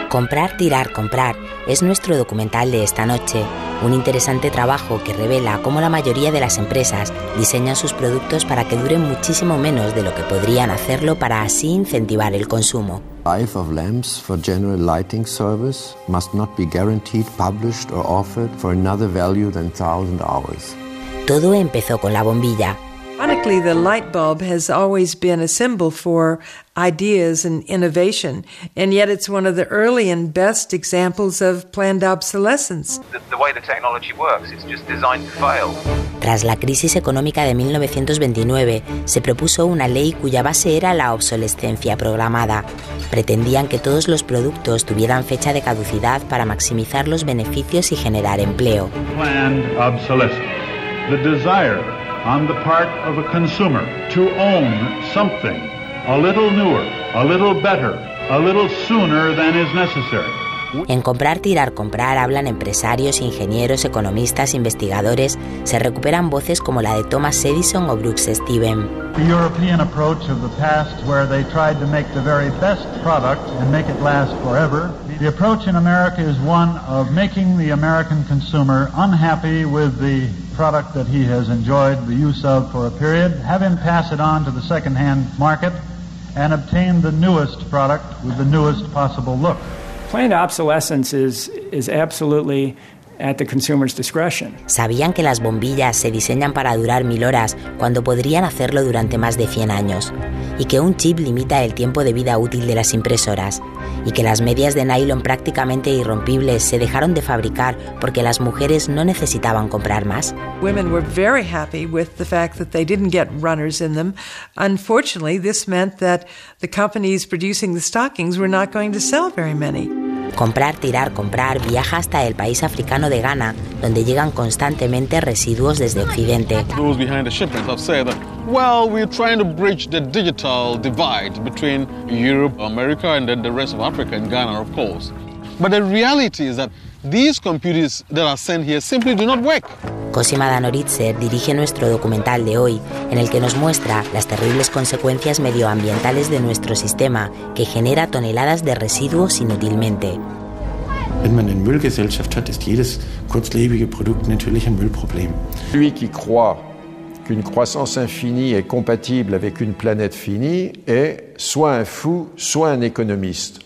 Comprar, tirar, comprar es nuestro documental de esta noche, un interesante trabajo que revela cómo la mayoría de las empresas diseñan sus productos para que duren muchísimo menos de lo que podrían hacerlo para así incentivar el consumo. Life of lamps for general lighting service must not be guaranteed, published or offered for another value than 1,000 hours. Todo empezó con la bombilla. Ironically, the light bulb has always been a symbol for ideas and innovation, and yet it's one of the early and best examples of planned obsolescence. The way the technology works, it's just designed to fail. Tras la crisis económica de 1929, se propuso una ley cuya base era la obsolescencia programada. Pretendían que todos los productos tuvieran fecha de caducidad para maximizar los beneficios y generar empleo. Planned obsolescence. The desire on the part of a consumer to own something a little newer, a little better, a little sooner than is necessary. En Comprar, tirar, comprar hablan empresarios, ingenieros, economistas, investigadores. Se recuperan voces como la de Thomas Edison o Brooks Stevens. The European approach of the past, where they tried to make the very best product and make it last forever. The approach in America is one of making the American consumer unhappy with the product that he has enjoyed the use of for a period, have him pass it on to the second-hand market, and obtain the newest product with the newest possible look. Planned obsolescence is absolutely at the consumer's discretion. Sabían que las bombillas se diseñan para durar 1000 horas cuando podrían hacerlo durante más de 100 años, y que un chip limita el tiempo de vida útil de las impresoras, y que las medias de nylon prácticamente irrompibles se dejaron de fabricar porque las mujeres no necesitaban comprar más. Women were very happy with the fact that they didn't get runners in them. Unfortunately, this meant that the companies producing the stockings were not going to sell very many. Comprar, tirar, comprar viaja hasta el país africano de Ghana, donde llegan constantemente residuos desde Occidente. Those behind the shipment have said that, well, we're trying to bridge the digital divide between Europe, America, and then the rest of Africa and Ghana, of course. But the reality is that these computers that are sent here simply do not work. Cosima Danoritzer dirige nuestro documental de hoy, en el que nos muestra las terribles consecuencias medioambientales de nuestro sistema, que genera toneladas de residuos inútilmente. Wenn man eine Müllgesellschaft hat, ist jedes kurzlebige Produkt natürlich ein Müllproblem. Celui qui croit qu'une croissance infinie est compatible avec une planète finie est soit un fou, soit un économiste.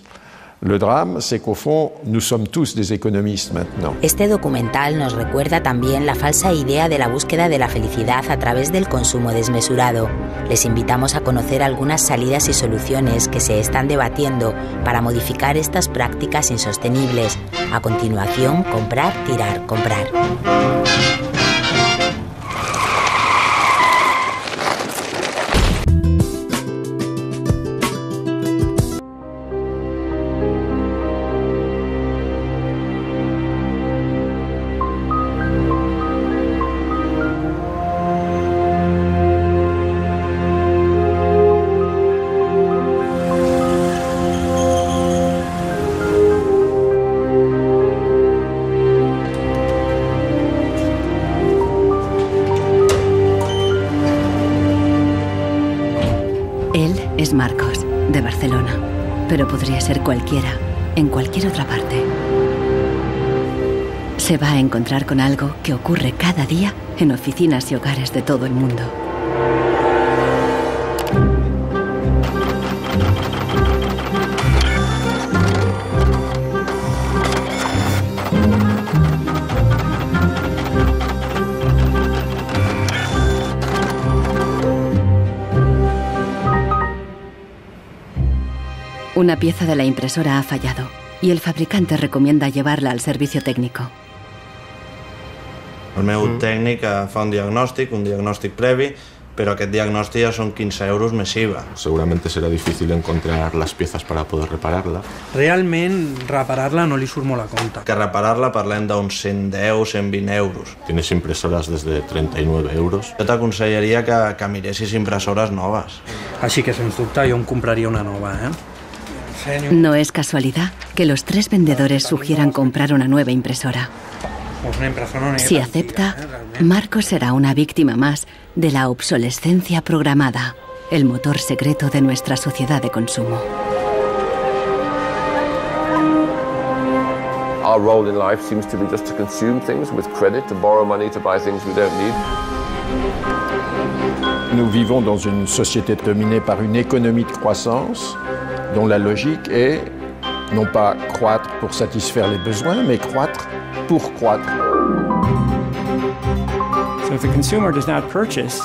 Le drame, c'est qu'au fond, nous sommes tous des économistes maintenant. Este documental nos recuerda también la falsa idea de la búsqueda de la felicidad a través del consumo desmesurado. Les invitamos a conocer algunas salidas y soluciones que se están debatiendo para modificar estas prácticas insostenibles. A continuación, comprar, tirar, comprar. Es Marcos, de Barcelona, pero podría ser cualquiera, en cualquier otra parte. Se va a encontrar con algo que ocurre cada día en oficinas y hogares de todo el mundo. Una pieza de la impresora ha fallado y el fabricante recomienda llevarla al servicio técnico. El meu tècnic fa un diagnòstic previ, pero aquest diagnòstic ja són 15 euros més IVA. Seguramente será difícil encontrar las piezas para poder repararla. Realment, reparar-la no li surt molt a compte. Que reparar-la parlem d'uns 110, 120 euros. Tienes impresoras desde 39 euros. Jo t'aconsellaria que miressis impressores noves. Així que, sens dubte, jo em compraria una nova, No es casualidad que los tres vendedores sugieran comprar una nueva impresora. Si acepta, Marcos será una víctima más de la obsolescencia programada, el motor secreto de nuestra sociedad de consumo. Our role in life seems to be just to consume things with credit, to borrow money to buy things we don't need. Nous vivons dans une société dominée par une économie de croissance dont la logique est non pas croître pour satisfaire les besoins, mais croître pour croître. So if the consumer does not purchase,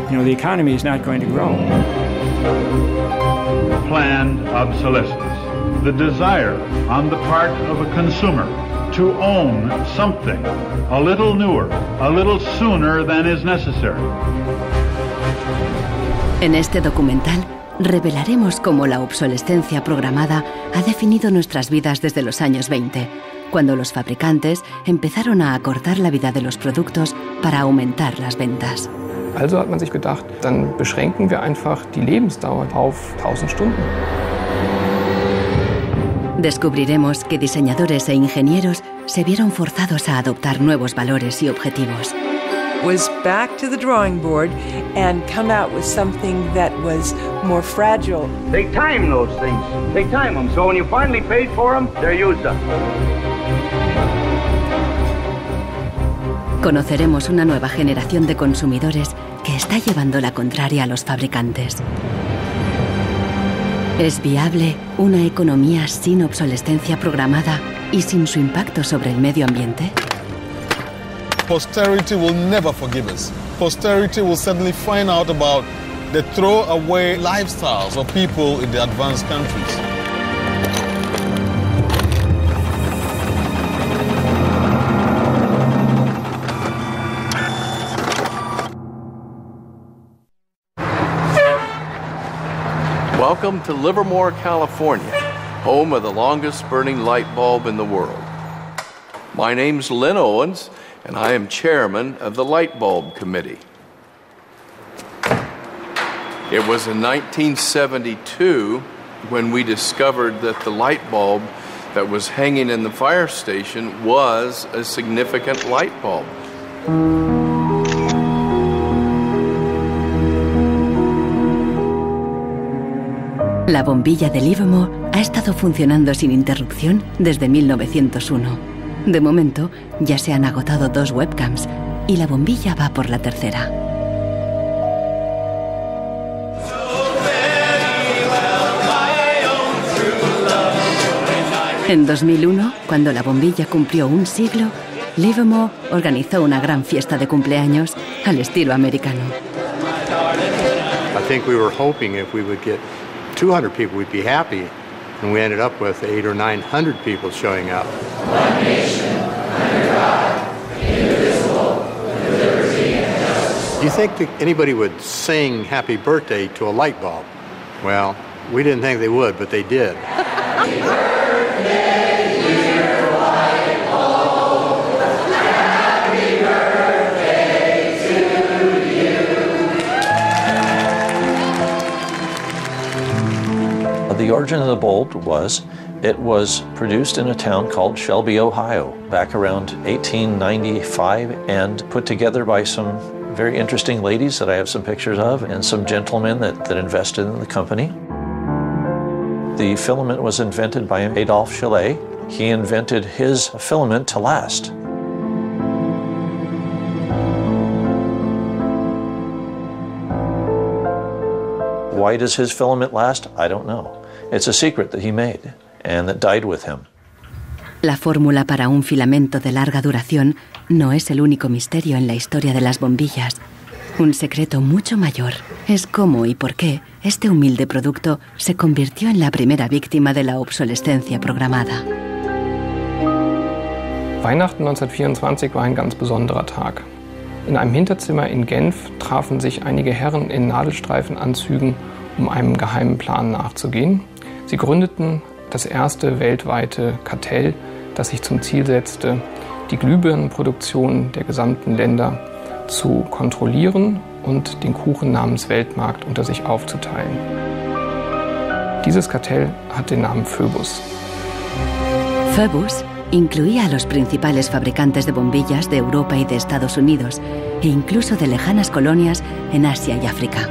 the economy is not going to grow. Planned obsolescence. The desire on the part of a consumer to own something a little newer, a little sooner than is necessary. En este documental revelaremos cómo la obsolescencia programada ha definido nuestras vidas desde los años 20, cuando los fabricantes empezaron a acortar la vida de los productos para aumentar las ventas. Also hat man sich gedacht, dann beschränken wir einfach die Lebensdauer auf 1000 Stunden. Descubriremos que diseñadores e ingenieros se vieron forzados a adoptar nuevos valores y objetivos. Was back to the drawing board and come out with something that was more fragile. Take time, those things. Take time them. So when you finally paid for them, they're used up. Conoceremos una nueva generación de consumidores que está llevando la contraria a los fabricantes. ¿Es viable una economía sin obsolescencia programada y sin su impacto sobre el medio ambiente? Posterity will never forgive us. Posterity will suddenly find out about the throwaway lifestyles of people in the advanced countries. Welcome to Livermore, California, home of the longest burning light bulb in the world. My name's Lynn Owens, and I am chairman of the Light Bulb Committee. It was in 1972 when we discovered that the light bulb that was hanging in the fire station was a significant light bulb. La bombilla de Livermore ha estado funcionando sin interrupción desde 1901. De momento, ya se han agotado 2 webcams y la bombilla va por la tercera. En 2001, cuando la bombilla cumplió un siglo, Livermore organizó una gran fiesta de cumpleaños al estilo americano. I think we were hoping if we would get 200 people, we'd be happy, and we ended up with 800 or 900 people showing up. One nation, under God, indivisible, with liberty and justice. Do you think that anybody would sing happy birthday to a light bulb? Well, we didn't think they would, but they did. Happy birthday, dear light bulb. Happy birthday to you. The origin of the bulb was, it was produced in a town called Shelby, Ohio, back around 1895 and put together by some very interesting ladies that I have some pictures of and some gentlemen that invested in the company. The filament was invented by Adolphe Chaillet. He invented his filament to last. Why does his filament last? I don't know. It's a secret that he made and that died with him. La fórmula para un filamento de larga duración no es el único misterio en la historia de las bombillas. Un secreto mucho mayor es cómo y por qué este humilde producto se convirtió en la primera víctima de la obsolescencia programada. Weihnachten 1924 war ein ganz besonderer Tag. In einem Hinterzimmer in Genf trafen sich einige Herren in Nadelstreifenanzügen, um einem geheimen Plan nachzugehen. Sie gründeten das erste weltweite Kartell, das sich zum Ziel setzte, die Glühbirnenproduktion der gesamten Länder zu kontrollieren und den Kuchen namens Weltmarkt unter sich aufzuteilen. Dieses Kartell hat den Namen Phoebus. Phoebus incluía a los principales fabricantes de bombillas de Europa y de Estados Unidos, e incluso de lejanas colonias en Asia y África.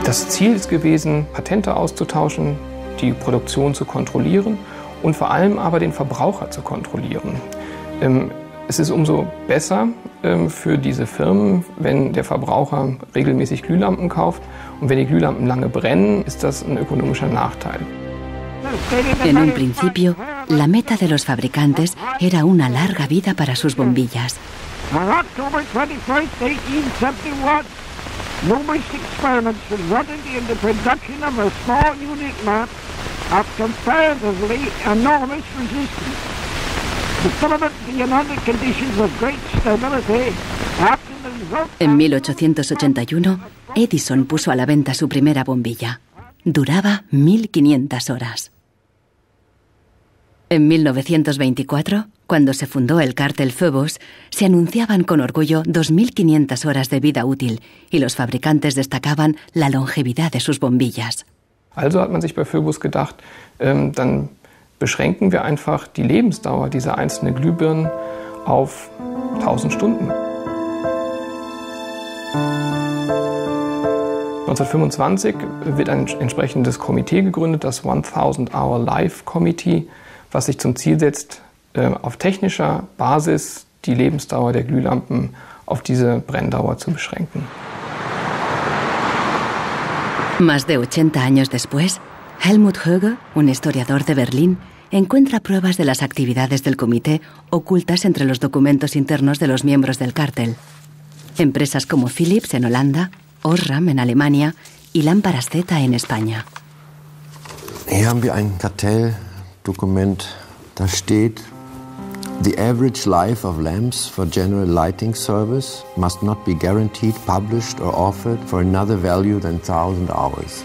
Das Ziel ist gewesen, Patente auszutauschen, die Produktion zu kontrollieren und vor allem aber den Verbraucher zu kontrollieren. Es ist umso besser für diese Firmen, wenn der Verbraucher regelmäßig Glühlampen kauft. Und wenn die Glühlampen lange brennen, ist das ein ökonomischer Nachteil. En un principio, la meta de los fabricantes era una larga vida para sus bombillas. On October 21st, 1871, numerous experiments resulted in the production of a small unit lamp of comparatively enormous resistance. The filament being under conditions of great stability after the result. En 1881, Edison puso a la venta su primera bombilla. Duraba 1500 horas. En 1924, cuando se fundó el cártel Phobos, se anunciaban con orgullo 2500 horas de vida útil y los fabricantes destacaban la longevidad de sus bombillas. Also hat man sich bei Phobos gedacht, dann beschränken wir einfach die Lebensdauer dieser einzelnen Glühbirnen auf 1000 Stunden. 1925 wird ein entsprechendes Komitee gegründet, das 1000 Hour Life Committee, was sich zum Ziel setzt, auf technischer Basis die Lebensdauer der Glühlampen auf diese Brenndauer zu beschränken. Más de 80 años después, Helmut Höge, un historiador de Berlín, encuentra pruebas de las actividades del comité ocultas entre los documentos internos de los miembros del cártel. Empresas como Philips en Holanda, Osram en Alemania y Lámparas Z en España. Hier haben wir ein Kartelldokument, da steht: The average life of lamps for general lighting service must not be guaranteed, published or offered for another value than 1000 hours.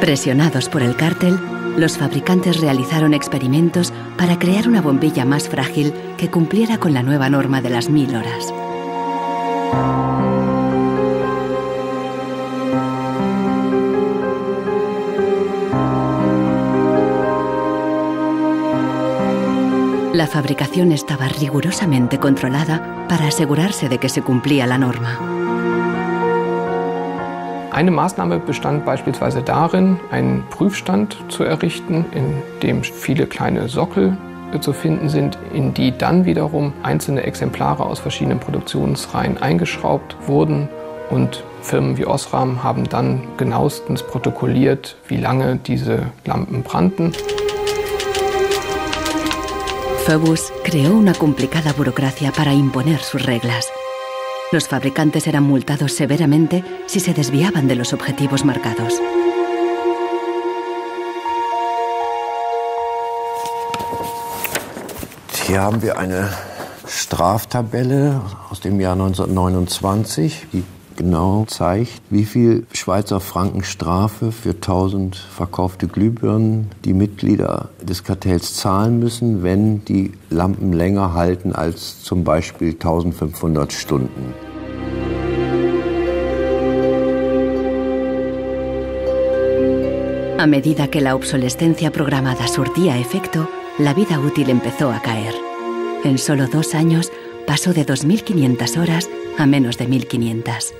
Presionados por el cártel, los fabricantes realizaron experimentos para crear una bombilla más frágil que cumpliera con la nueva norma de las 1000 horas. La fabricación estaba rigurosamente controlada para asegurarse de que se cumplía la norma. Eine Maßnahme bestand beispielsweise darin, einen Prüfstand zu errichten, in dem viele kleine Sockel zu finden sind, in die dann wiederum einzelne Exemplare aus verschiedenen Produktionsreihen eingeschraubt wurden. Und Firmen wie Osram haben dann genauestens protokolliert, wie lange diese Lampen brannten. Phobos creó una complicada burocracia para imponer sus reglas. Los fabricantes eran multados severamente si se desviaban de los objetivos marcados. Hier haben wir eine Straftabelle aus dem Jahr 1929, die genau zeigt, wie viel Schweizer Franken Strafe für 1000 verkaufte Glühbirnen die Mitglieder des Kartells zahlen müssen, wenn die Lampen länger halten als zum Beispiel 1500 Stunden. A medida que la obsolescencia programada surtía efecto, la vida útil empezó a caer. En solo 2 años pasó de 2500 horas a menos de 1500.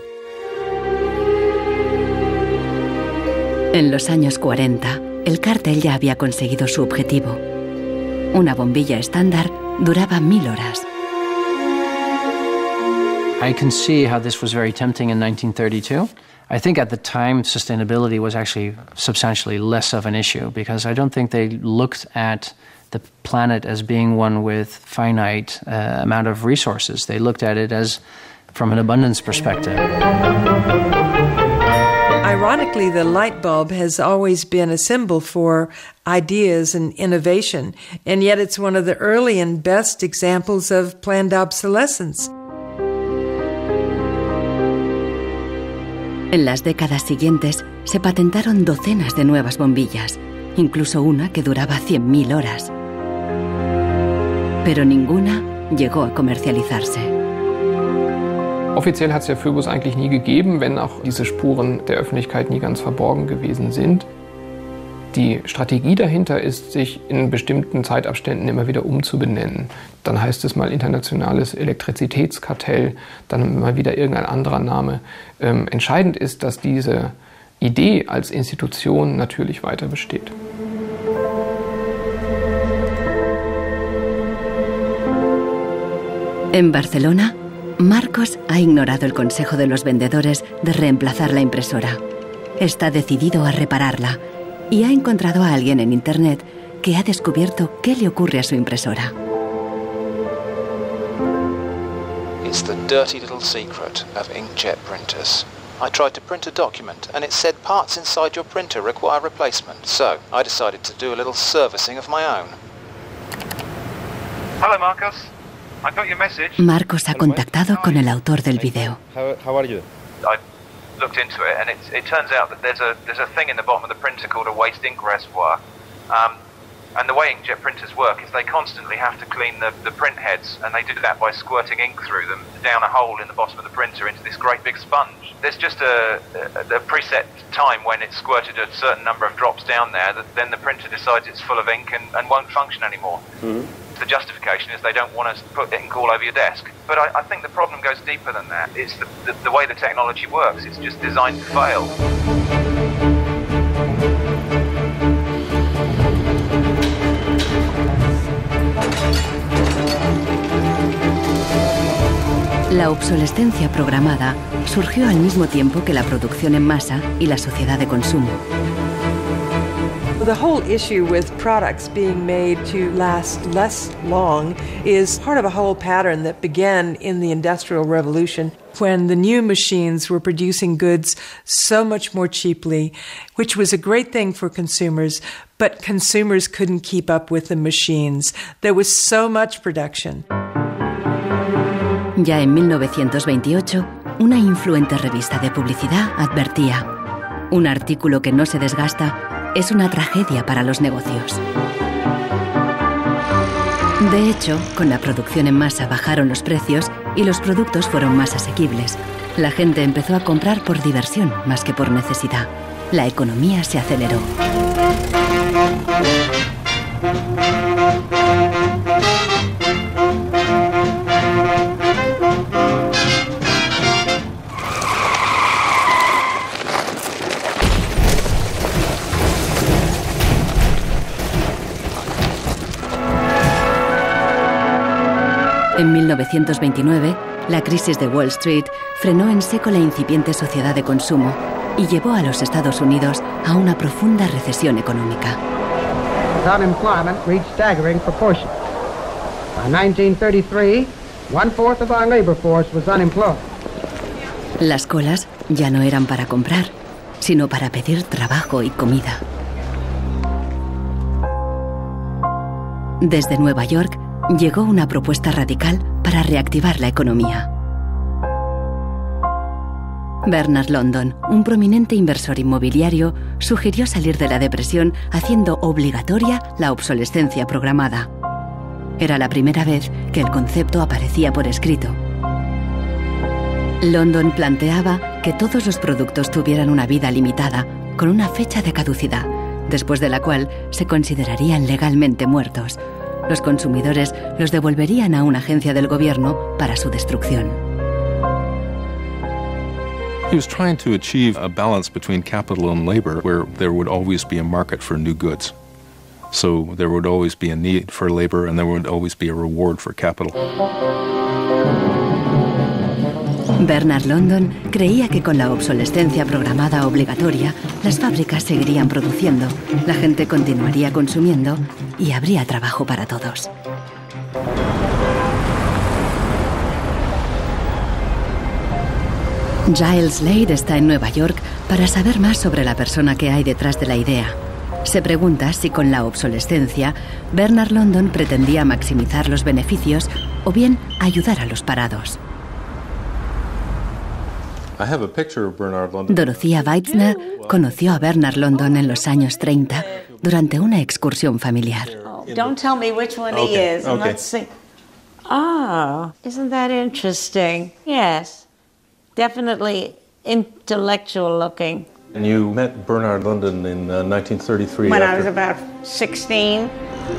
En los años 40, el cártel ya había conseguido su objetivo. Una bombilla estándar duraba 1000 horas. I can see how this was very tempting in 1932. I think at the time sustainability was actually substantially less of an issue because I don't think they looked at the planet as being one with finite amount of resources. They looked at it as from an abundance perspective. Ironically, the light bulb has always been a symbol for ideas and innovation, and yet it's one of the early and best examples of planned obsolescence. En las décadas siguientes se patentaron docenas de nuevas bombillas, incluso una que duraba 100.000 horas. Pero ninguna llegó a comercializarse. Offiziell hat es ja Phobos eigentlich nie gegeben, wenn auch diese Spuren der Öffentlichkeit nie ganz verborgen gewesen sind. Die Strategie dahinter ist, sich in bestimmten Zeitabständen immer wieder umzubenennen. Dann heißt es mal internationales Elektrizitätskartell, dann mal wieder irgendein anderer Name. Entscheidend ist, dass diese Idee als Institution natürlich weiter besteht. En Barcelona, Marcos ha ignorado el consejo de los vendedores de reemplazar la impresora. Está decidido a repararla y ha encontrado a alguien en Internet que ha descubierto qué le ocurre a su impresora. It's the dirty little secret of inkjet printers. I tried to print a document and it said parts inside your printer require replacement, so I decided to do a little servicing of my own. Hello, Marcos. I got your message. Marcos ha contactado con el autor del video. How are you? I looked into it, and it turns out that there's a thing in the bottom of the printer called a waste ink reservoir. And the way inkjet printers work is they constantly have to clean the print heads, and they do that by squirting ink through them down a hole in the bottom of the printer into this great big sponge. There's just a preset time when it's squirted a certain number of drops down there that then the printer decides it's full of ink and won't function anymore. Mm-hmm. The justification is they don't want to put ink all over your desk. But I think the problem goes deeper than that. It's the way the technology works. It's just designed to fail. La obsolescencia programada surgió al mismo tiempo que la producción en masa y la sociedad de consumo. The whole issue with products being made to last less long is part of a whole pattern that began in the Industrial Revolution when the new machines were producing goods so much more cheaply, which was a great thing for consumers, but consumers couldn't keep up with the machines. There was so much production. Ya en 1928, una influente revista de publicidad advertía: un artículo que no se desgasta es una tragedia para los negocios. De hecho, con la producción en masa bajaron los precios y los productos fueron más asequibles. La gente empezó a comprar por diversión más que por necesidad. La economía se aceleró. En 1929, la crisis de Wall Street frenó en seco la incipiente sociedad de consumo y llevó a los Estados Unidos a una profunda recesión económica. Unemployment reached staggering proportions. By 1933, 1/4 of our labor force was unemployed. Las colas ya no eran para comprar, sino para pedir trabajo y comida. Desde Nueva York llegó una propuesta radical para reactivar la economía. Bernard London, un prominente inversor inmobiliario, sugirió salir de la depresión haciendo obligatoria la obsolescencia programada. Era la primera vez que el concepto aparecía por escrito. London planteaba que todos los productos tuvieran una vida limitada, con una fecha de caducidad, después de la cual se considerarían legalmente muertos. Los consumidores los devolverían a una agencia del gobierno para su destrucción. He was trying to achieve a balance between capital and labor where there would always be a market for new goods. So there would always be a need for labor and there would always be a reward for capital. Bernard London creía que con la obsolescencia programada obligatoria, las fábricas seguirían produciendo, la gente continuaría consumiendo y habría trabajo para todos. Giles Slade está en Nueva York para saber más sobre la persona que hay detrás de la idea. Se pregunta si con la obsolescencia, Bernard London pretendía maximizar los beneficios o bien ayudar a los parados. Dorothea Weitzner conoció a Bernard London en los años 30 durante una excursión familiar. Don't tell me which one he is. And let's see. Ah, isn't that interesting? Yes, definitely intellectual looking. And you met Bernard London in 1933. When I was about 16,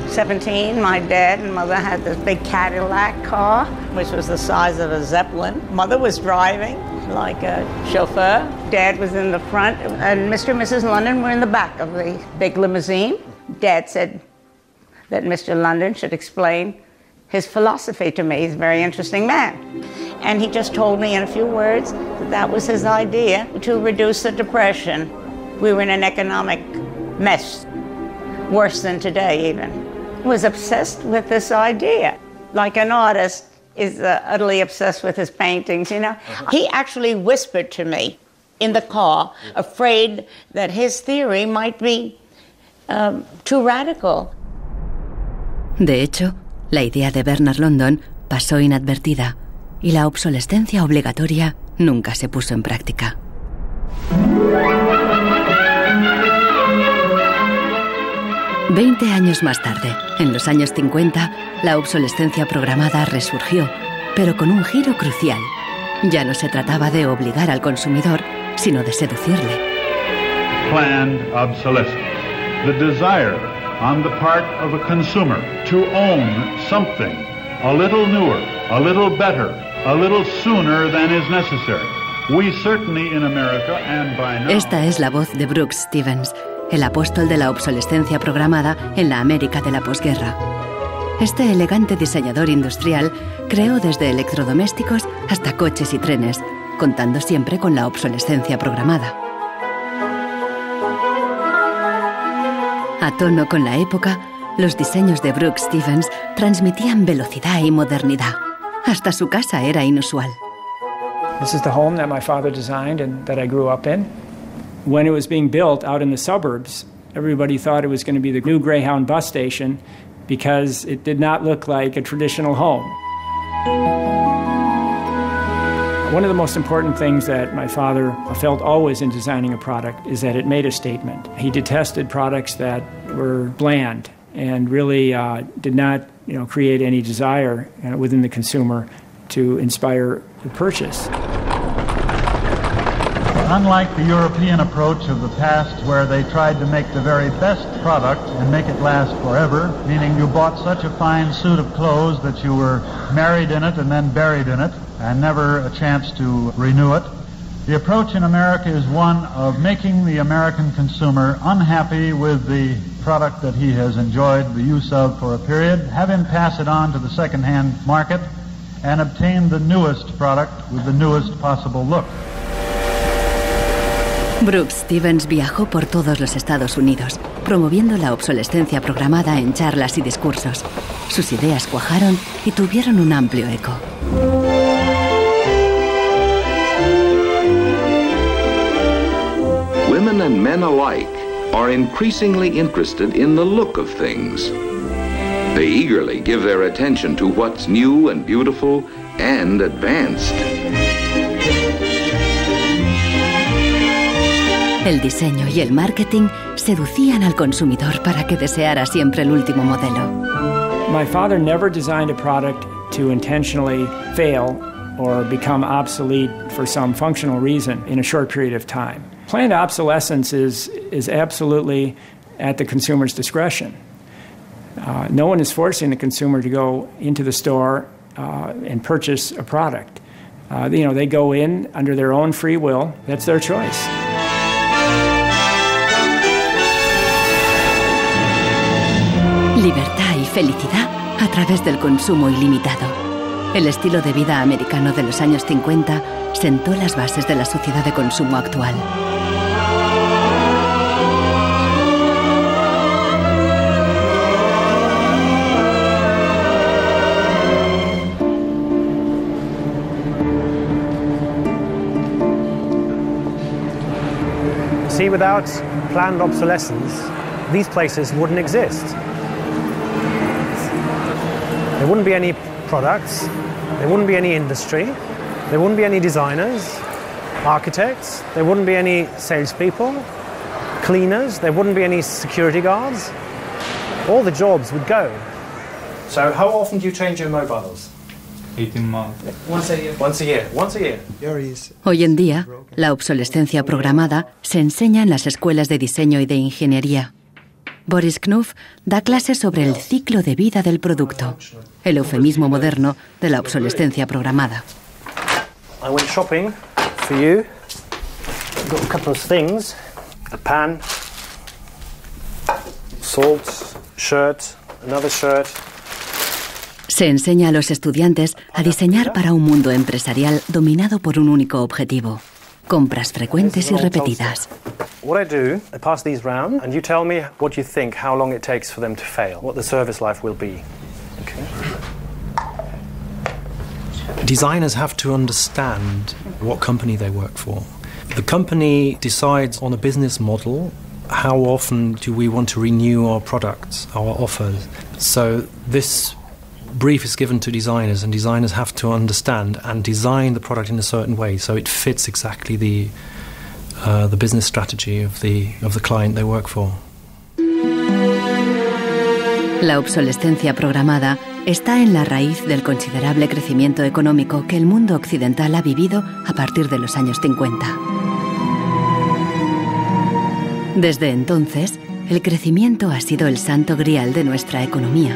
17, my dad and mother had this big Cadillac car, which was the size of a Zeppelin. Mother was driving. like a chauffeur. Dad was in the front, and Mr. and Mrs. London were in the back of the big limousine. Dad said that Mr. London should explain his philosophy to me. He's a very interesting man. And he just told me in a few words that that was his idea to reduce the depression. We were in an economic mess, worse than today even. He was obsessed with this idea. Like an artist is utterly obsessed with his paintings, you know. He actually whispered to me in the car, afraid that his theory might be too radical. De hecho, la idea de Bernard London pasó inadvertida y la obsolescencia obligatoria nunca se puso en práctica. Veinte años más tarde, en los años 50, la obsolescencia programada resurgió, pero con un giro crucial. Ya no se trataba de obligar al consumidor, sino de seducirle. Planned obsolescence. The desire on the part of a consumer to own something a little newer, a little better, a little sooner than is necessary. We certainly in America and by now... Esta es la voz de Brooks Stevens, el apóstol de la obsolescencia programada en la América de la posguerra. Este elegante diseñador industrial creó desde electrodomésticos hasta coches y trenes, contando siempre con la obsolescencia programada. A tono con la época, los diseños de Brooks Stevens transmitían velocidad y modernidad. Hasta su casa era inusual. This is the home that my father designed and that I grew up in. When it was being built out in the suburbs, everybody thought it was going to be the new Greyhound bus station because it did not look like a traditional home. One of the most important things that my father felt always in designing a product is that it made a statement. He detested products that were bland and really did not, create any desire within the consumer to inspire the purchase. Unlike the European approach of the past where they tried to make the very best product and make it last forever, meaning you bought such a fine suit of clothes that you were married in it and then buried in it and never a chance to renew it, the approach in America is one of making the American consumer unhappy with the product that he has enjoyed the use of for a period, have him pass it on to the second-hand market, and obtain the newest product with the newest possible look. Brooks Stevens viajó por todos los Estados Unidos, promoviendo la obsolescencia programada en charlas y discursos. Sus ideas cuajaron y tuvieron un amplio eco. Women and men alike are increasingly interested in the look of things. They eagerly give their attention to what's new and beautiful and advanced. El diseño y el marketing seducían al consumidor para que deseara siempre el último modelo. My father never designed a product to intentionally fail or become obsolete for some functional reason in a short period of time. Planned obsolescence is absolutely at the consumer's discretion. No one is forcing the consumer to go into the store and purchase a product. They go in under their own free will. That's their choice. Libertad y felicidad a través del consumo ilimitado. El estilo de vida americano de los años 50 sentó las bases de la sociedad de consumo actual. See, without planned obsolescence, these places wouldn't exist. There wouldn't be any products, there wouldn't be any industry, there wouldn't be any designers, architects, there wouldn't be any salespeople, cleaners, there wouldn't be any security guards. All the jobs would go. So how often do you change your mobiles? 18 months. Once a year. Once a year. Once a year. Hoy en día, la obsolescencia programada se enseña en las escuelas de diseño y de ingeniería. Boris Knuff da clases sobre el ciclo de vida del producto, el eufemismo moderno de la obsolescencia programada. I went shopping for you. I've got a couple of things. A pan, salt, shirt, another shirt. Se enseña a los estudiantes a diseñar para un mundo empresarial dominado por un único objetivo: compras frecuentes y repetidas. What I do, I pass these round and you tell me what you think, how long it takes for them to fail, what the service life will be. Okay. Designers have to understand what company they work for. The company decides on a business model. How often do we want to renew our products, our offers? So this brief is given to designers, and designers have to understand and design the product in a certain way so it fits exactly the business strategy of the client they work for. La obsolescencia programada está en la raíz del considerable crecimiento económico que el mundo occidental ha vivido a partir de los años 50. Desde entonces, el crecimiento ha sido el santo grial de nuestra economía.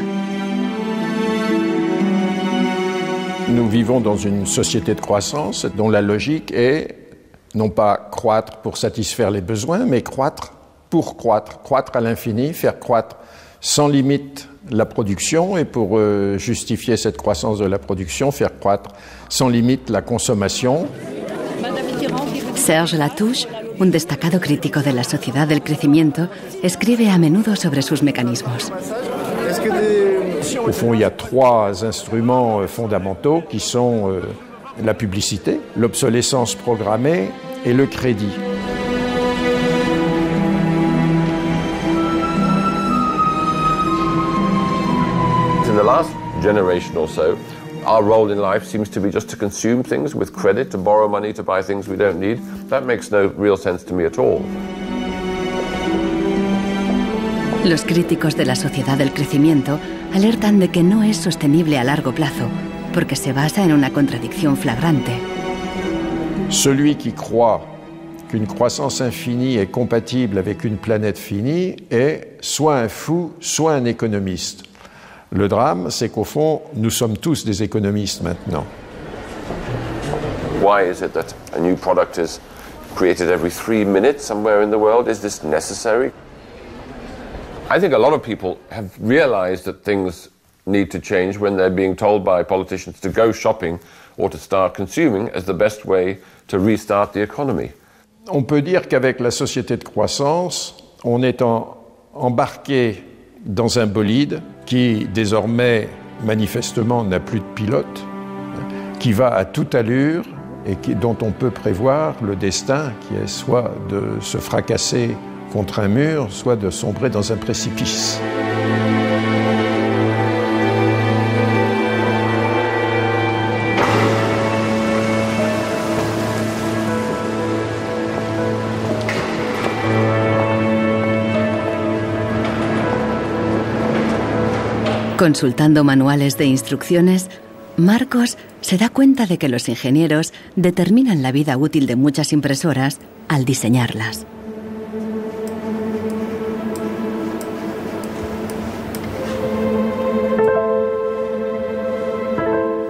Nous vivons dans une société de croissance dont la logique est non pas croître pour satisfaire les besoins, mais croître pour croître, croître à l'infini, faire croître sans limite la production et pour justifier cette croissance de la production, faire croître sans limite la consommation. Serge Latouche, un destacado crítico de la sociedad del crecimiento, escribe a menudo sobre sus mecanismos. Au fond, il y a trois instruments fondamentaux qui sont la publicité, l'obsolescence programmée et le crédit. In the last generation or so, our role in life seems to be just to consume things with credit, to borrow money to buy things we don't need. That makes no real sense to me at all. Los críticos de la sociedad del crecimiento alertan de que no es sostenible a largo plazo, porque se basa en una contradicción flagrante. Celui qui croit qu'une croissance infinie est compatible avec une planète finie est soit un fou, soit un économiste. Le drame, c'est qu'au fond, nous sommes tous des économistes maintenant. Why is it that a new product is created every 3 minutes somewhere in the world? Is this necessary? I think a lot of people have realized that things need to change when they're being told by politicians to go shopping or to start consuming as the best way to restart the economy. On peut dire qu'avec la société de croissance, on est embarqué dans un bolide qui désormais manifestement n'a plus de pilote, qui va à toute allure et dont on peut prévoir le destin qui est soit de se fracasser contre un mur, soit de sombrer dans un précipice. Consultando manuales de instrucciones, Marcos se da cuenta de que los ingenieros determinan la vida útil de muchas impresoras al diseñarlas.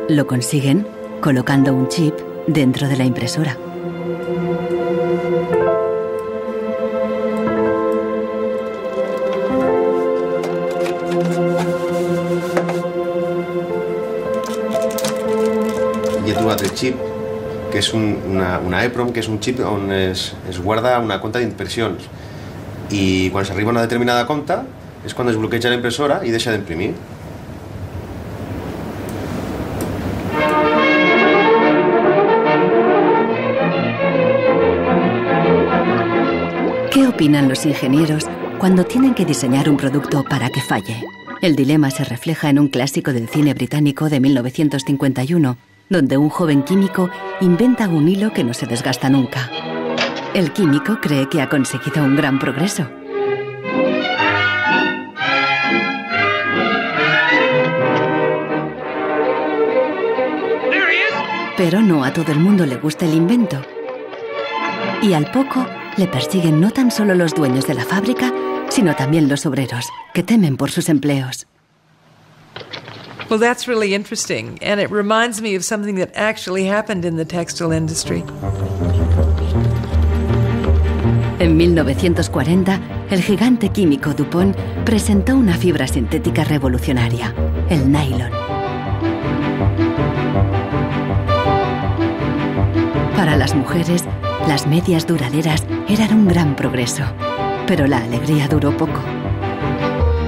Lo consiguen colocando un chip dentro de la impresora. Hi he trobat el xip, que és una EEPROM, que és un xip on es guarda una compta d'impressions. I quan s'arriba a una determinada compta és quan es bloqueja la impressora i deixa d'imprimir. ¿Qué opinan los ingenieros cuando tienen que diseñar un producto para que falle? El dilema se refleja en un clásico del cine británico de 1951, donde un joven químico inventa un hilo que no se desgasta nunca. El químico cree que ha conseguido un gran progreso. Pero no a todo el mundo le gusta el invento. Y al poco le persiguen no tan solo los dueños de la fábrica, sino también los obreros, que temen por sus empleos. Well, that's really interesting, and it reminds me of something that actually happened in the textile industry. En 1940, el gigante químico DuPont presentó una fibra sintética revolucionaria, el nylon. Para las mujeres, las medias duraderas eran un gran progreso, pero la alegría duró poco.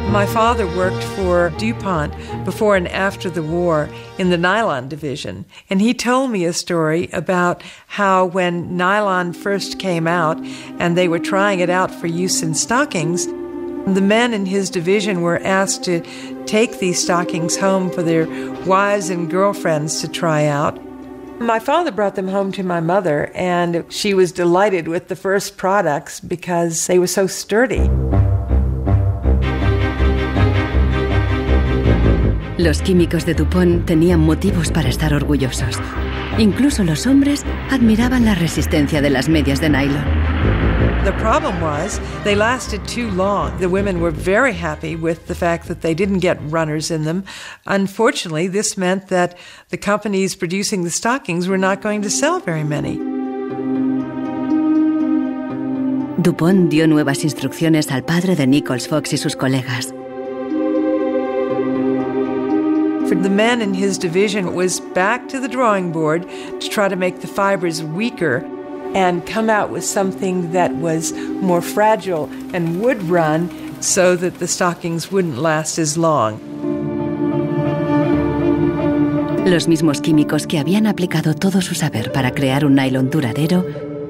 My father worked for DuPont before and after the war in the nylon division, and he told me a story about how when nylon first came out and they were trying it out for use in stockings, the men in his division were asked to take these stockings home for their wives and girlfriends to try out. My father brought them home to my mother, and she was delighted with the first products because they were so sturdy. Los químicos de DuPont tenían motivos para estar orgullosos. Incluso los hombres admiraban la resistencia de las medias de nylon. The problem was they lasted too long. The women were very happy with the fact that they didn't get runners in them. Unfortunately, this meant that the companies producing the stockings were not going to sell very many. DuPont dio nuevas instrucciones al padre de Nichols Fox y sus colegas. For the men in his division, it was back to the drawing board to try to make the fibers weaker and come out with something that was more fragile and would run so that the stockings wouldn't last as long. Los mismos químicos que habían aplicado todo su saber para crear un nylon duradero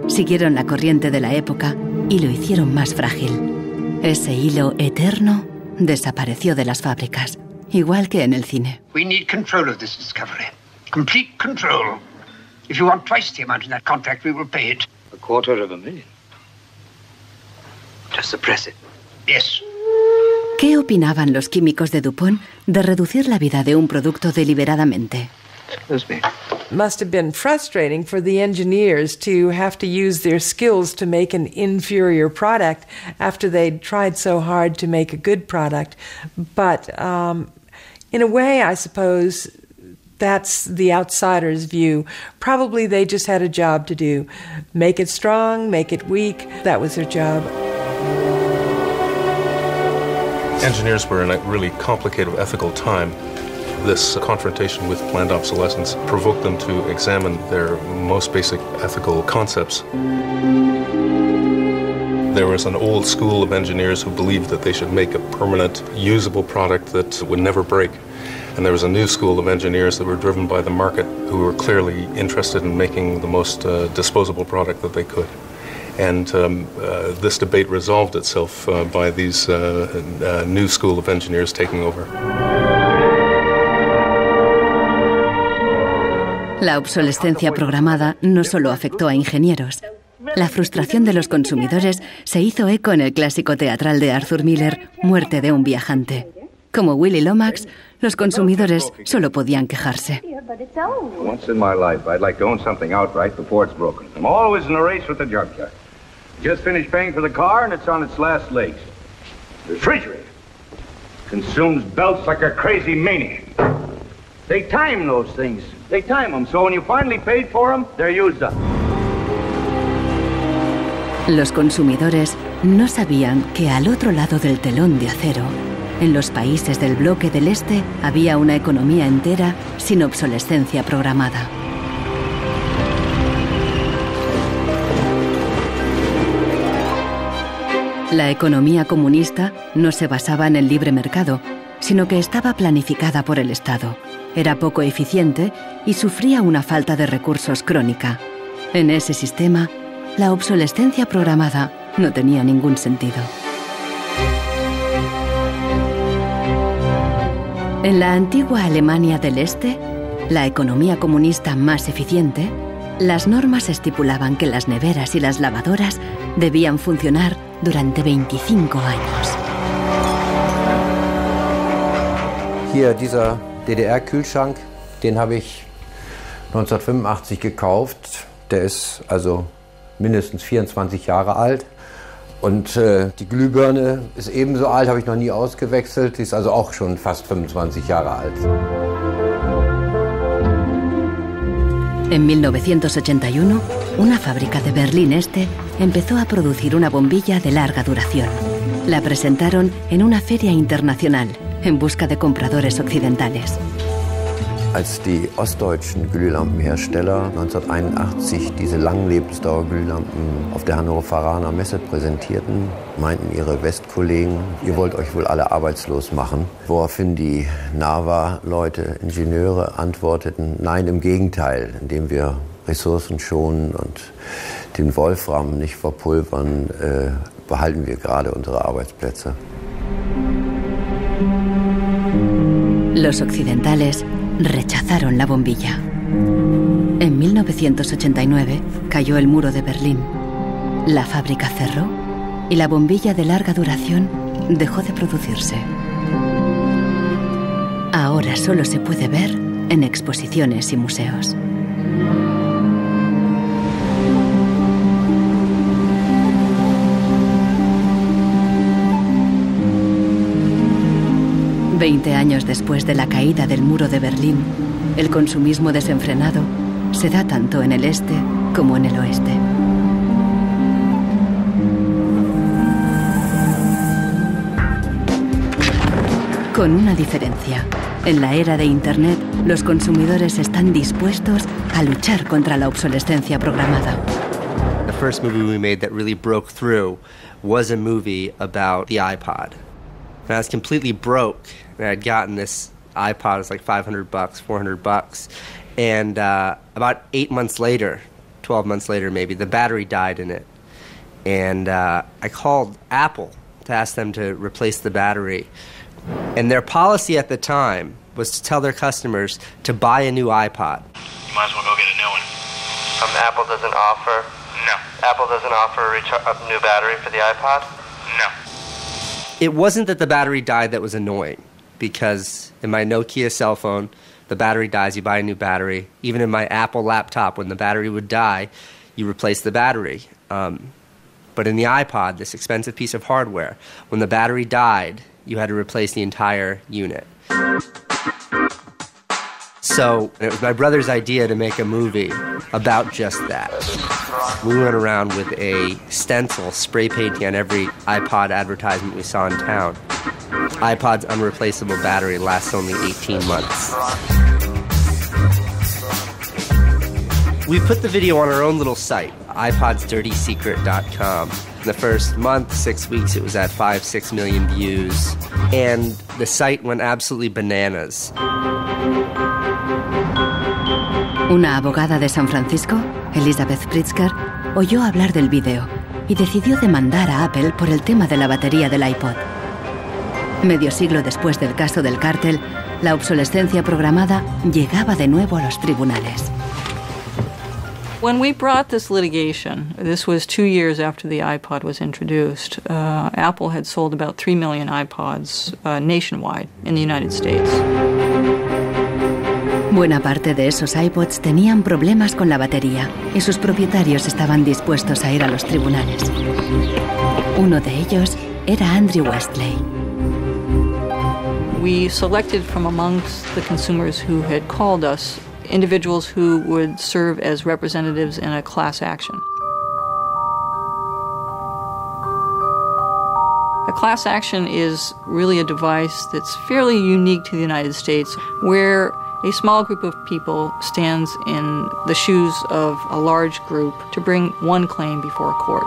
siguieron la corriente de la época y lo hicieron más frágil. Ese hilo eterno desapareció de las fábricas, igual que en el cine. We need control of this discovery. Complete control. If you want twice the amount in that contract, we will pay it. $250,000. Just suppress it. Yes. ¿Qué opinaban los químicos de DuPont de reducir la vida de un producto deliberadamente? Must have been frustrating for the engineers to have to use their skills to make an inferior product after they'd tried so hard to make a good product. But in a way, I suppose that's the outsider's view. Probably they just had a job to do. Make it strong, make it weak. That was their job. Engineers were in a really complicated ethical time. This confrontation with planned obsolescence provoked them to examine their most basic ethical concepts. There was an old school of engineers who believed that they should make a permanent, usable product that would never break. And there was a new school of engineers that were driven by the market who were clearly interested in making the most disposable product that they could. And this debate resolved itself by these new school of engineers taking over. La obsolescencia programada no solo afectó a ingenieros. La frustración de los consumidores se hizo eco en el clásico teatral de Arthur Miller, Muerte de un viajante. Como Willy Lomax, los consumidores solo podían quejarse. Once in my life, I'd like to own something outright before it's broken. I'm always in a race with the junkyard. Just finished paying for the car and it's on its last legs. The refrigerator consumes belts like a crazy maniac. They time those things. They time them, so when you finally paid for them, they're used up. Los consumidores no sabían que al otro lado del telón de acero, en los países del bloque del Este, había una economía entera sin obsolescencia programada. La economía comunista no se basaba en el libre mercado, sino que estaba planificada por el Estado. Era poco eficiente y sufría una falta de recursos crónica. En ese sistema, la obsolescencia programada no tenía ningún sentido. En la antigua Alemania del Este, la economía comunista más eficiente, las normas estipulaban que las neveras y las lavadoras debían funcionar durante 25 años. Hier dieser DDR-Kühlschrank, den habe ich 1985 gekauft. Der ist also mindestens 24 Jahre alt. Und die Glühbirne ist ebenso alt, habe ich noch nie ausgewechselt. Die ist also auch schon fast 25 Jahre alt. En 1981, una fábrica de Berlín Este empezó a producir una bombilla de larga duración. La presentaron en una feria internacional en busca de compradores occidentales. Als die ostdeutschen Glühlampenhersteller 1981 diese Langlebensdauerglühlampen auf der Hannoveraner Messe präsentierten, meinten ihre Westkollegen, ihr wollt euch wohl alle arbeitslos machen. Woraufhin die NAVA-Leute, Ingenieure, antworteten, nein, im Gegenteil, indem wir Ressourcen schonen und den Wolfram nicht verpulvern, behalten wir gerade unsere Arbeitsplätze. Los occidentales rechazaron la bombilla. En 1989 cayó el muro de Berlín. La fábrica cerró y la bombilla de larga duración dejó de producirse. Ahora solo se puede ver en exposiciones y museos. Veinte años después de la caída del muro de Berlín, el consumismo desenfrenado se da tanto en el este como en el oeste. Con una diferencia. En la era de Internet, los consumidores están dispuestos a luchar contra la obsolescencia programada. The first movie we made that really broke through was a movie about the iPod. And I was completely broke. And I'd gotten this iPod, it was like $500, $400. And about 8 months later, 12 months later maybe, the battery died in it. And I called Apple to ask them to replace the battery. And their policy at the time was to tell their customers to buy a new iPod. You might as well go get a new one. Apple doesn't offer? No. Apple doesn't offer a new battery for the iPod? No. It wasn't that the battery died that was annoying, because in my Nokia cell phone, the battery dies, you buy a new battery. Even in my Apple laptop, when the battery would die, you replace the battery. But in the iPod, this expensive piece of hardware, when the battery died, you had to replace the entire unit. So it was my brother's idea to make a movie about just that. We went around with a stencil, spray painting on every iPod advertisement we saw in town. iPod's unreplaceable battery lasts only 18 months. We put the video on our own little site, iPodsDirtySecret.com. In the first month, 6 weeks, it was at 5-6 million views. And the site went absolutely bananas. Una abogada de San Francisco, Elizabeth Pritzker, oyó hablar del vídeo y decidió demandar a Apple por el tema de la batería del iPod. Medio siglo después del caso del cártel, la obsolescencia programada llegaba de nuevo a los tribunales. When we brought this litigation, this was 2 years after the iPod was introduced, Apple had sold about 3 million iPods nationwide in the United States. Buena parte de esos iPods tenían problemas con la batería y sus propietarios estaban dispuestos a ir a los tribunales. Uno de ellos era Andrew Westley. We selected from amongst the consumers who had called us individuals who would serve as representatives in a class action. A class action is really a device that's fairly unique to the United States, where a small group of people stands in the shoes of a large group to bring one claim before a court.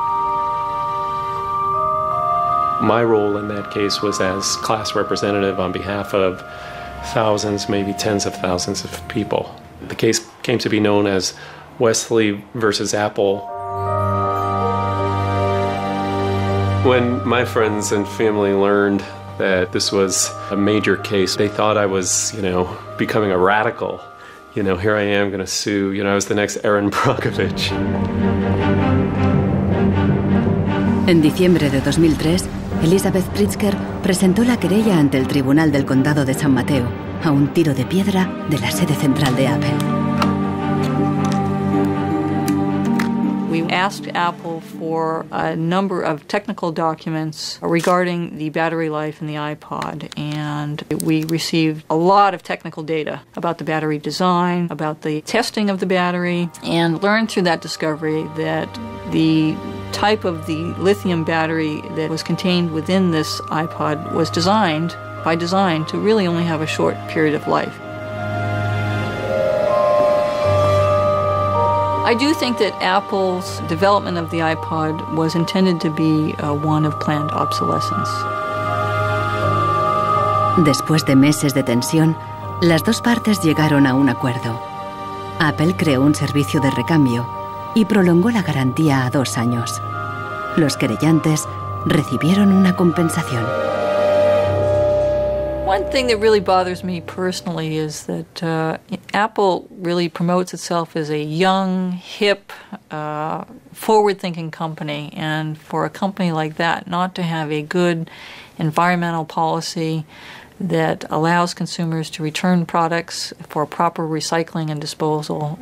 My role in that case was as class representative on behalf of thousands, maybe tens of thousands of people. The case came to be known as Westley versus Apple. When my friends and family learned that this was a major case, they thought I was, becoming a radical. Here I am going to sue. I was the next Aaron Brockovich. En diciembre de 2003, Elizabeth Pritzker presentó la querella ante el Tribunal del Condado de San Mateo, a un tiro de piedra de la sede central de Apple. We asked Apple for a number of technical documents regarding the battery life in the iPod, and we received a lot of technical data about the battery design, about the testing of the battery, and learned through that discovery that the type of the lithium battery that was contained within this iPod was designed, by design, to really only have a short period of life. I do think that Apple's development of the iPod was intended to be one of planned obsolescence. Después de meses de tensión, las dos partes llegaron a un acuerdo. Apple creó un servicio de recambio y prolongó la garantía a 2 años. Los querellantes recibieron una compensación. One thing that really bothers me personally is that Apple really promotes itself as a young, hip, forward-thinking company, and for a company like that not to have a good environmental policy that allows consumers to return products for proper recycling and disposal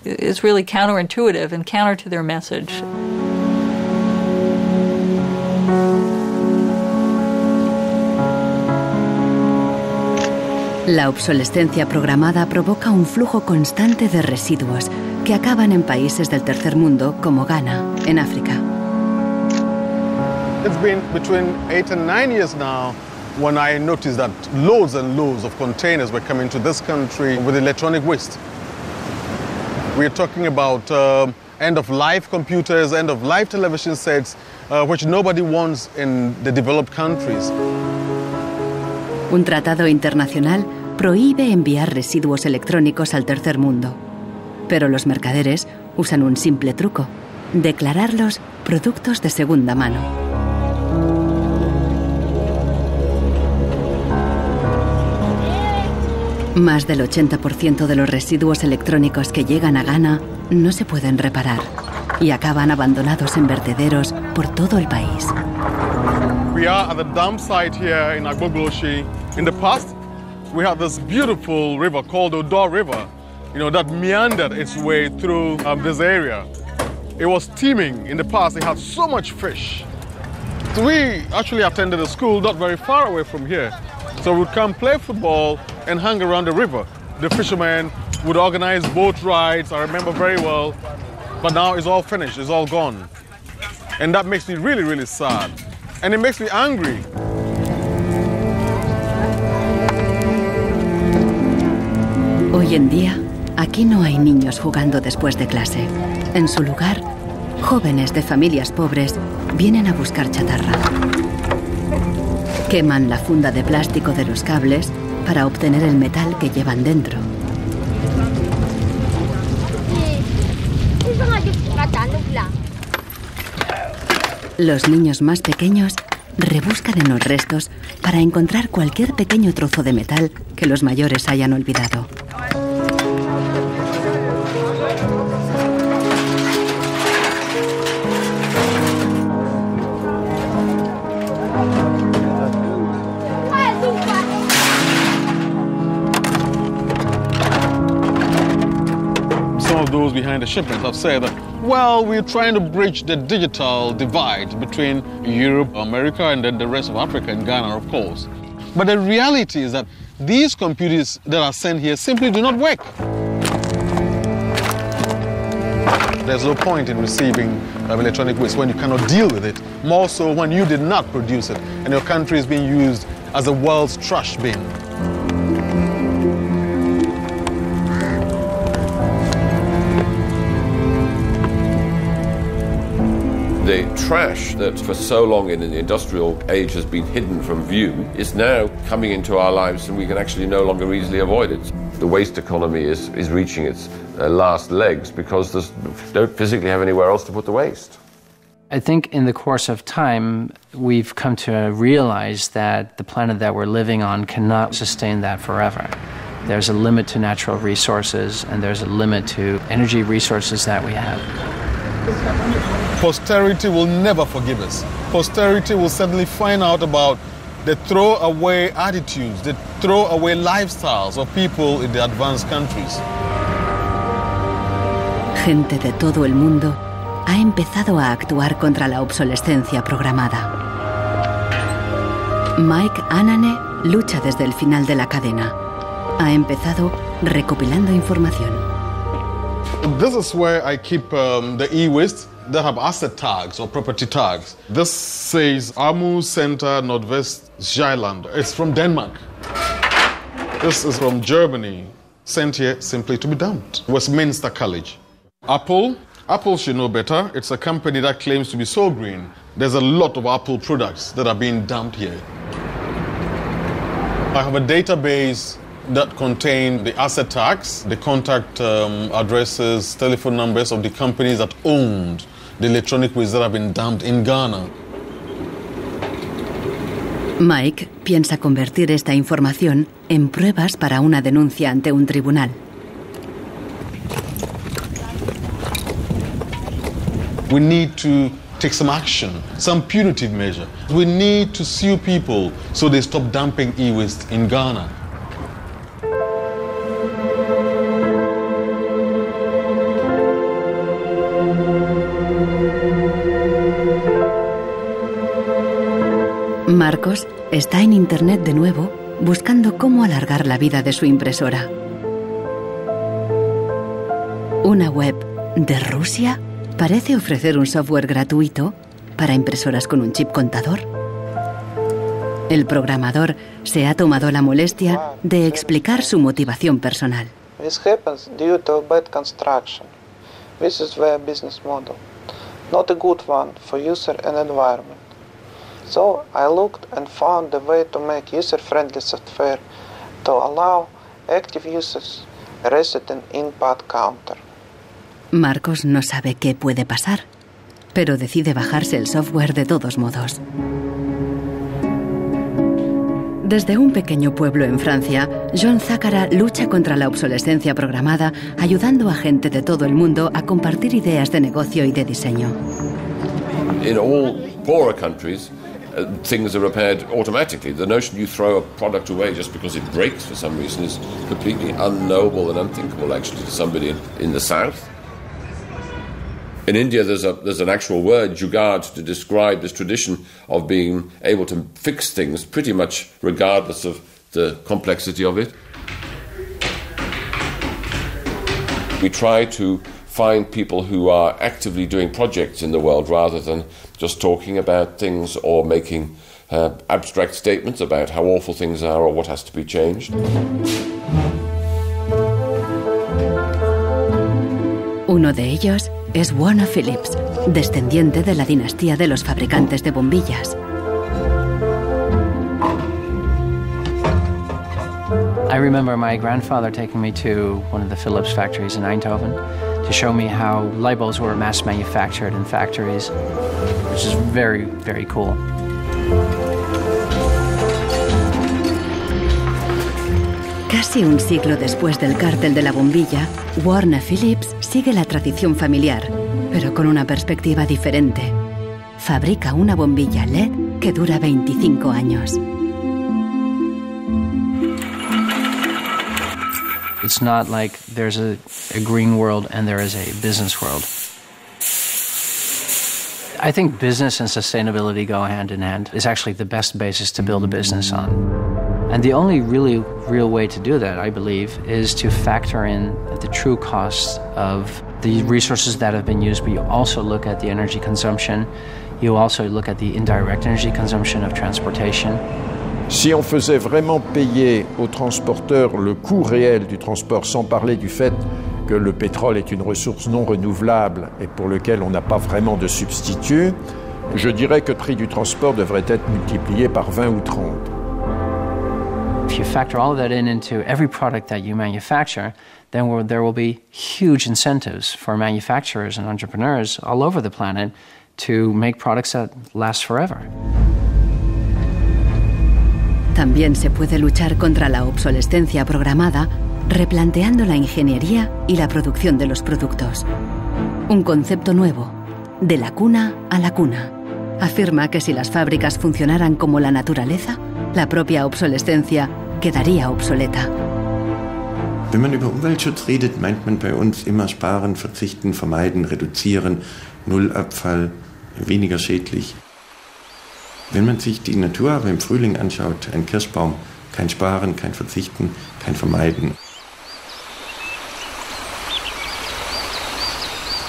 is really counterintuitive and counter to their message. La obsolescencia programada provoca un flujo constante de residuos que acaban en países del tercer mundo como Ghana, en África. It's been between 8 and 9 years now when I noticed that loads and loads of containers were coming to this country with electronic waste. We're talking about end-of-life computers, end-of-life television sets, which nobody wants in the developed countries. Un tratado internacional prohíbe enviar residuos electrónicos al tercer mundo. Pero los mercaderes usan un simple truco: declararlos productos de segunda mano. Más del 80% de los residuos electrónicos que llegan a Ghana no se pueden reparar y acaban abandonados en vertederos por todo el país. We are at the dump site here in Agbogloshi. In the past, we had this beautiful river called the Odor River, that meandered its way through this area. It was teeming. In the past, it had so much fish. So we actually attended a school not very far away from here. So we'd come play football and hang around the river. The fishermen would organize boat rides, I remember very well. But now it's all finished, it's all gone. And that makes me really, really sad. And it makes me angry. Hoy en día, aquí no hay niños jugando después de clase. En su lugar, jóvenes de familias pobres vienen a buscar chatarra. Queman la funda de plástico de los cables para obtener el metal que llevan dentro. Los niños más pequeños rebuscan en los restos para encontrar cualquier pequeño trozo de metal que los mayores hayan olvidado. Those behind the shipments have said that, well, we're trying to bridge the digital divide between Europe, America, and then the rest of Africa and Ghana, of course. But the reality is that these computers that are sent here simply do not work. There's no point in receiving electronic waste when you cannot deal with it, more so when you did not produce it and your country is being used as the world's trash bin. The trash that for so long in the industrial age has been hidden from view is now coming into our lives, and we can actually no longer easily avoid it. The waste economy is reaching its last legs because we don't physically have anywhere else to put the waste. I think in the course of time, we've come to realize that the planet that we're living on cannot sustain that forever. There's a limit to natural resources, and there's a limit to energy resources that we have. Posterity will never forgive us. Posterity will certainly find out about the throwaway attitudes, the throwaway lifestyles of people in the advanced countries. Gente de todo el mundo ha empezado a actuar contra la obsolescencia programada. Mike Anane lucha desde el final de la cadena. Ha empezado recopilando información. This is where I keep the e-waste. that have asset tags or property tags. This says Amu Center Nordvest Zeeland. It's from Denmark. This is from Germany, sent here simply to be dumped. Westminster College. Apple should know better. It's a company that claims to be so green. There's a lot of Apple products that are being dumped here. I have a database that contain the asset tags, the contact addresses, telephone numbers of the companies that owned the electronic waste that have been dumped in Ghana. Mike piensa convertir esta información en pruebas para una denuncia ante un tribunal. We need to take some action, some punitive measure. We need to sue people so they stop dumping e-waste in Ghana. Marcos está en internet de nuevo buscando cómo alargar la vida de su impresora. Una web de Rusia parece ofrecer un software gratuito para impresoras con un chip contador. El programador se ha tomado la molestia de explicar su motivación personal. This happens due to bad construction. This is their business model. Not a good one for user and environment. So I looked and found a way to make user-friendly software to allow active users a reset an input counter. Marcos no sabe qué puede pasar, pero decide bajarse el software de todos modos. Desde un pequeño pueblo en Francia, John Zacara lucha contra la obsolescencia programada, ayudando a gente de todo el mundo a compartir ideas de negocio y de diseño. In all poorer countries, things are repaired automatically. The notion you throw a product away just because it breaks for some reason is completely unknowable and unthinkable, actually, to somebody in the south. In India, there's an actual word, jugaad, to describe this tradition of being able to fix things pretty much regardless of the complexity of it. We try to find people who are actively doing projects in the world rather than just talking about things or making abstract statements about how awful things are or what has to be changed. Uno de ellos es Warner Phillips, descendiente de la dinastía de los fabricantes de bombillas. I remember my grandfather taking me to one of the Philips factories in Eindhoven to show me how light bulbs were mass manufactured in factories, which is very, very cool. Casi un siglo después del cártel de la bombilla, Warner Phillips sigue la tradición familiar, pero con una perspectiva diferente. Fabrica una bombilla LED que dura 25 años. It's not like there's a green world and there is a business world. I think business and sustainability go hand in hand. It's actually the best basis to build a business on. And the only really real way to do that, I believe, is to factor in the true costs of the resources that have been used, but you also look at the energy consumption. You also look at the indirect energy consumption of transportation. Si on faisait vraiment payer aux transporteurs le coût réel du transport, sans parler du fait que le pétrole est une ressource non renouvelable et pour lequel on n'a pas vraiment de substitut, je dirais que le prix du transport devrait être multiplié par 20 ou 30. If you factor all of that into every product that you manufacture, then there will be huge incentives for manufacturers and entrepreneurs all over the planet to make products that last forever. También se puede luchar contra la obsolescencia programada replanteando la ingeniería y la producción de los productos. Un concepto nuevo, de la cuna a la cuna. Afirma que si las fábricas funcionaran como la naturaleza, la propia obsolescencia quedaría obsoleta. Wenn man über Umweltschutz redet, meint man bei uns immer sparen, verzichten, vermeiden, reduzieren, Nullabfall, weniger schädlich. Wenn man sich die Natur aber im Frühling anschaut, ein Kirschbaum, kein Sparen, kein Verzichten, kein Vermeiden.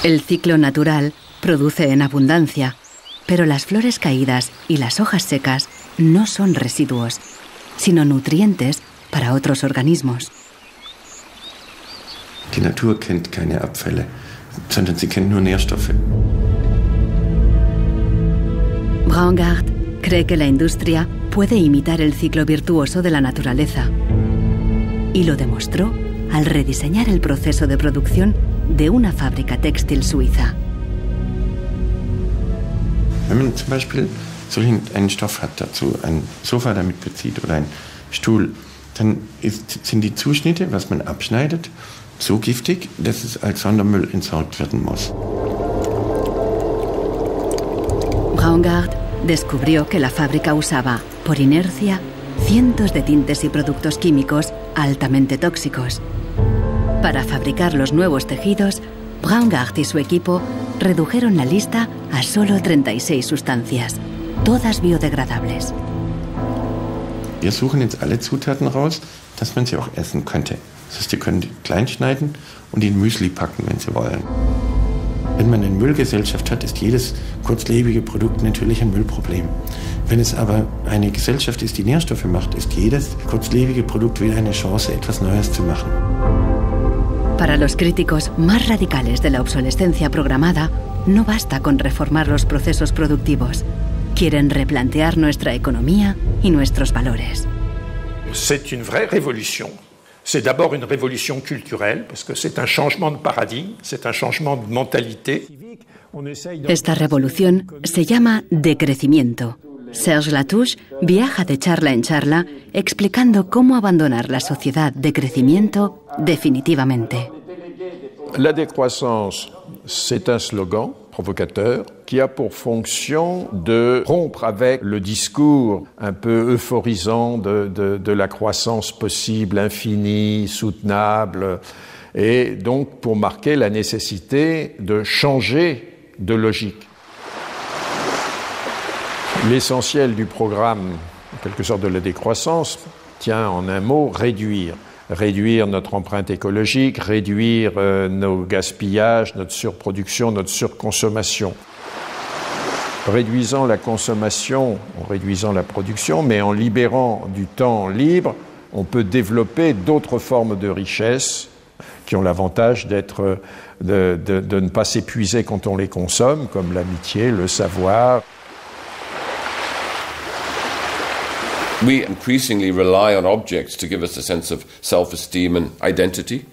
El ciclo natural produce en abundancia, pero las flores caídas y las hojas secas no son residuos, sino nutrientes para otros organismos. Die Natur kennt keine Abfälle, sondern sie kennt nur Nährstoffe. Braungart cree que la industria puede imitar el ciclo virtuoso de la naturaleza. Y lo demostró al rediseñar el proceso de producción de una fábrica textil suiza. Wenn man zum Beispiel so einen Stoff hat dazu, ein Sofa damit bezieht oder ein Stuhl, dann sind die Zuschnitte, was man abschneidet, so giftig, dass es als Sondermüll entsorgt werden muss. Braungart descubrió que la fábrica usaba, por inercia, cientos de tintes y productos químicos altamente tóxicos. Para fabricar los nuevos tejidos, Braungart y su equipo redujeron la lista a solo 36 sustancias, todas biodegradables. Wir suchen jetzt alle Zutaten raus, dass man sie auch essen könnte. Das heißt, Sie können die klein schneiden und in Müsli packen, wenn Sie wollen. Wenn man eine Müllgesellschaft hat, ist jedes kurzlebige Produkt natürlich ein Müllproblem. Wenn es aber eine Gesellschaft ist, die Nährstoffe macht, ist jedes kurzlebige Produkt wieder eine Chance, etwas Neues zu machen. Para los críticos más radicales de la obsolescencia programada, no basta con reformar los procesos productivos. Quieren replantear nuestra economía y nuestros valores. C'est une vraie révolution. C'est d'abord une révolution culturelle, parce que c'est un changement de paradigme, c'est un changement de mentalité. Esta revolución se llama decrecimiento. Serge Latouche viaja de charla en charla explicando cómo abandonar la sociedad de crecimiento definitivamente. La décroissance, c'est un slogan provocateur qui a pour fonction de rompre avec le discours un peu euphorisant de la croissance possible, infinie, soutenable, et donc pour marquer la nécessité de changer de logique. L'essentiel du programme, en quelque sorte de la décroissance, tient en un mot réduire. Réduire notre empreinte écologique, réduire nos gaspillages, notre surproduction, notre surconsommation. Réduisant la consommation, en réduisant la production, mais en libérant du temps libre, on peut développer d'autres formes de richesse qui ont l'avantage de ne pas s'épuiser quand on les consomme, comme l'amitié, le savoir. We increasingly rely on objects to give us a sense of self-esteem and identity.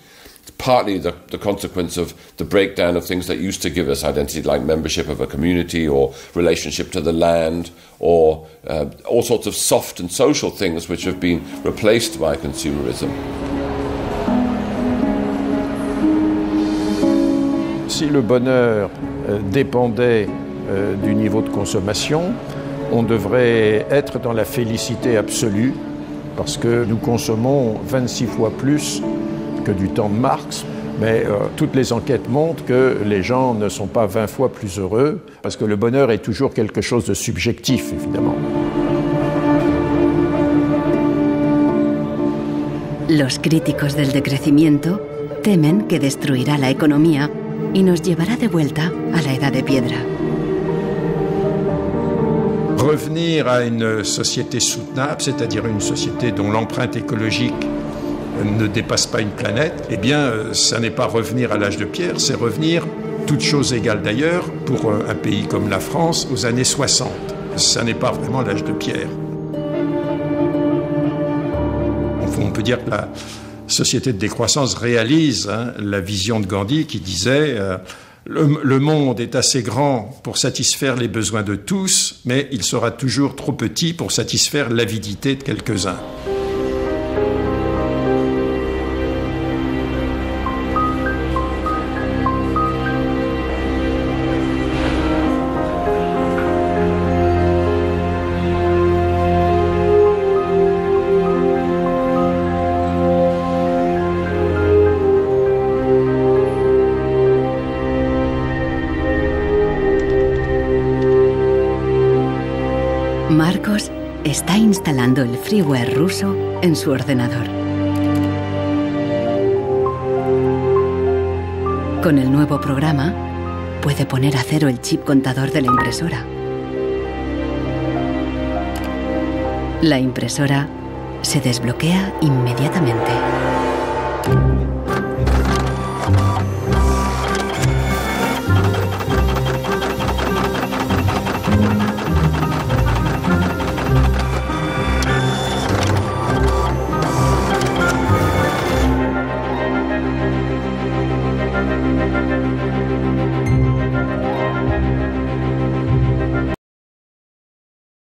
It's partly the consequence of the breakdown of things that used to give us identity, like membership of a community or relationship to the land, or all sorts of soft and social things which have been replaced by consumerism. Si le bonheur dépendait du niveau de consommation, on devrait être dans la félicité absolue, parce que nous consommons 26 fois plus que du temps de Marx, mais toutes les enquêtes montrent que les gens ne sont pas 20 fois plus heureux, parce que le bonheur est toujours quelque chose de subjectif, évidemment. Los críticos del decrecimiento temen que destruirá la economía y nos llevará de vuelta a la edad de piedra. Revenir à une société soutenable, c'est-à-dire une société dont l'empreinte écologique ne dépasse pas une planète, eh bien, ça n'est pas revenir à l'âge de pierre, c'est revenir, toutes choses égales d'ailleurs, pour un pays comme la France, aux années 60. Ça n'est pas vraiment l'âge de pierre. On peut dire que la société de décroissance réalise la vision de Gandhi qui disait le monde est assez grand pour satisfaire les besoins de tous, mais il sera toujours trop petit pour satisfaire l'avidité de quelques-uns. Marcos está instalando el freeware ruso en su ordenador. Con el nuevo programa, puede poner a cero el chip contador de la impresora. La impresora se desbloquea inmediatamente.